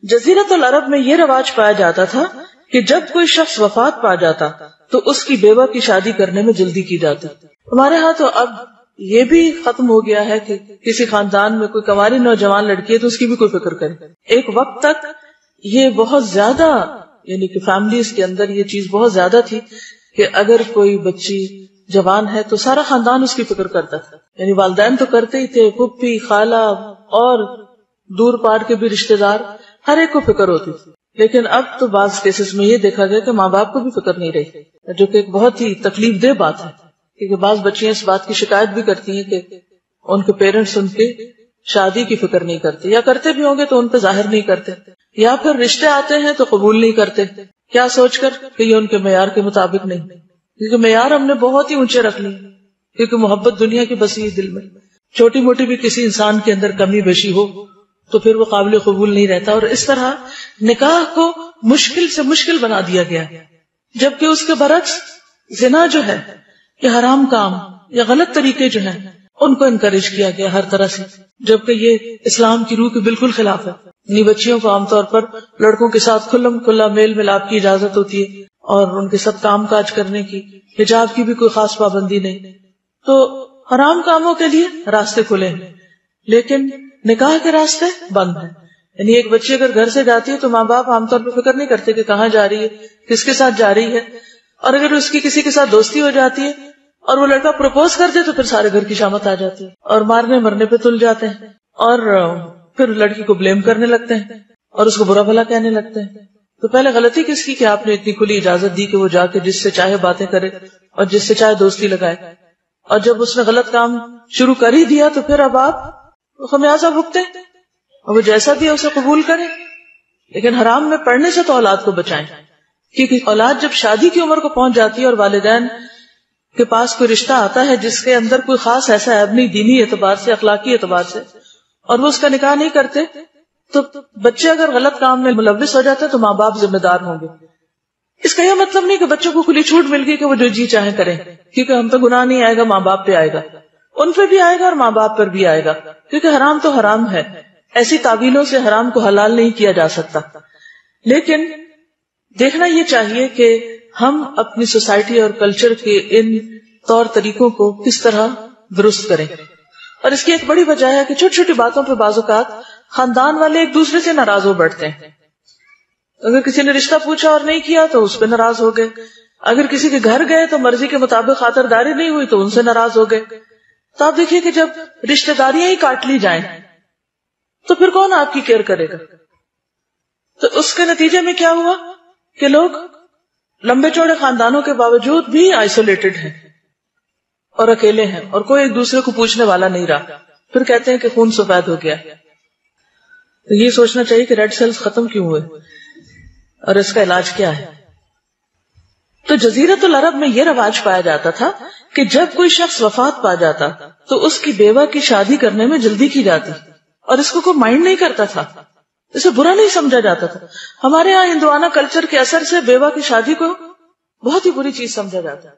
جزیرۃ العرب میں یہ رواج پایا جاتا تھا کہ جب کوئی شخص وفات پا جاتا تو اس کی بیوہ کی شادی کرنے میں جلدی کی جاتی. ہمارے ہاں تو اب یہ بھی ختم ہو گیا ہے کہ کسی خاندان میں کوئی کنواری نوجوان لڑکی ہے تو اس کی بھی کوئی فکر کرے. ایک وقت تک یہ بہت زیادہ، یعنی کہ فیملیز کے اندر یہ چیز بہت زیادہ تھی کہ اگر کوئی بچی جوان ہے تو سارا خاندان اس کی فکر کرتا تھا. یعنی والدین تو کرتے ہی تھے، پھپھی، خالہ اور دور پار کے بھی رشتے دار، ہر ایک کو فکر ہوتی تھی. لیکن اب تو بعض کیسز میں یہ دیکھا گیا کہ ماں باپ کو بھی فکر نہیں رہی، جو کہ ایک بہت ہی تکلیف دہ بات ہے. کیونکہ بعض بچیاں اس بات کی شکایت بھی کرتی ہیں کہ ان کے پیرنٹس ان کے شادی کی فکر نہیں کرتے، یا کرتے بھی ہوں گے تو ان پہ ظاہر نہیں کرتے، یا پھر رشتے آتے ہیں تو قبول نہیں کرتے، کیا سوچ کر کہ یہ ان کے معیار کے مطابق نہیں. کیونکہ معیار ہم نے بہت ہی اونچے رکھ لیے، کیونکہ محبت دنیا کی بسی دل میں. چھوٹی موٹی بھی کسی انسان کے اندر کمی بیشی ہو تو پھر وہ قابل قبول نہیں رہتا. اور اس طرح نکاح کو مشکل سے مشکل بنا دیا گیا، جبکہ اس کے برعکس زنا جو ہے، یہ حرام کام یا غلط طریقے جو ہیں ان کو انکریج کیا گیا ہر طرح سے، جبکہ یہ اسلام کی روح کے بالکل خلاف ہے. یعنی بچیوں کو عام طور پر لڑکوں کے ساتھ کھلم کھلا میل ملاپ کی اجازت ہوتی ہے اور ان کے ساتھ کام کاج کرنے کی، حجاب کی بھی کوئی خاص پابندی نہیں. تو حرام کاموں کے لیے راستے کھلے ہیں لیکن نکاح کے راستے بند ہیں. یعنی ایک بچی اگر گھر سے جاتی ہے تو ماں باپ عام طور پر فکر نہیں کرتے کہ کہاں جا رہی ہے، کس کے ساتھ جا رہی ہے. اور اگر اس کی کسی کے ساتھ دوستی ہو جاتی ہے اور وہ لڑکا پروپوز کر دے تو پھر سارے گھر کی شامت آ جاتی ہے اور مارنے مرنے پہ تل جاتے ہیں اور پھر لڑکی کو بلیم کرنے لگتے ہیں اور اس کو برا بھلا کہنے لگتے ہیں. تو پہلے غلطی کس کی کہ آپ نے اتنی کھلی اجازت دی کہ وہ جا کے جس سے چاہے باتیں کرے اور جس سے چاہے دوستی لگائے، اور جب اس نے غلط کام شروع کر ہی دیا تو پھر اب آپ خمیازہ بھگتے اور وہ جیسا بھی ہے اسے قبول کریں. لیکن حرام میں پڑنے سے تو اولاد کو بچائیں، کیونکہ اولاد جب شادی کی عمر کو پہنچ جاتی ہے اور والدین کے پاس کوئی رشتہ آتا ہے جس کے اندر کوئی خاص ایسا عیب نہیں دینی اعتبار سے، اخلاقی اعتبار سے، اور وہ اس کا نکاح نہیں کرتے، تو بچے اگر غلط کام میں ملوث ہو جاتے ہیں تو ماں باپ ذمہ دار ہوں گے. اس کا یہ مطلب نہیں کہ بچوں کو کھلی چھوٹ مل گئی کہ وہ جو جی چاہیں کریں، کیونکہ ہم پہ گناہ نہیں آئے گا، ماں باپ پہ آئے گا، ان پہ بھی آئے گا اور ماں باپ پر بھی آئے گا، کیونکہ حرام تو حرام ہے. ایسی تعویلوں سے حرام کو حلال نہیں کیا جا سکتا. لیکن دیکھنا یہ چاہیے کہ ہم اپنی سوسائٹی اور کلچر کے ان طور طریقوں کو کس طرح درست کریں. اور اس کی ایک بڑی وجہ ہے کہ چھوٹی چھوٹی باتوں پہ بعض اوقات خاندان والے ایک دوسرے سے ناراض ہو بیٹھتے ہیں. اگر کسی نے رشتہ پوچھا اور نہیں کیا تو اس پہ ناراض ہو گئے، اگر کسی کے گھر گئے تو مرضی کے مطابق خاطرداری نہیں ہوئی تو ان سے ناراض ہو گئے. تو آپ دیکھیے کہ جب رشتہ داریاں ہی کاٹ لی جائیں تو پھر کون آپ کی کیئر کرے گا؟ تو اس کے نتیجے میں کیا ہوا کہ لوگ لمبے چوڑے خاندانوں کے باوجود بھی آئسولیٹڈ ہیں اور اکیلے ہیں اور کوئی ایک دوسرے کو پوچھنے والا نہیں رہا. پھر کہتے ہیں کہ خون سفید ہو گیا. تو یہ سوچنا چاہیے کہ ریڈ سیلز ختم کیوں ہوئے اور اس کا علاج کیا ہے. تو جزیرۃ العرب میں یہ رواج پایا جاتا تھا کہ جب کوئی شخص وفات پا جاتا تو اس کی بیوہ کی شادی کرنے میں جلدی کی جاتی اور اس کو کوئی مائنڈ نہیں کرتا تھا، اسے برا نہیں سمجھا جاتا تھا. ہمارے ہاں ہندوانہ کلچر کے اثر سے بیوہ کی شادی کو بہت ہی بری چیز سمجھا جاتا ہے.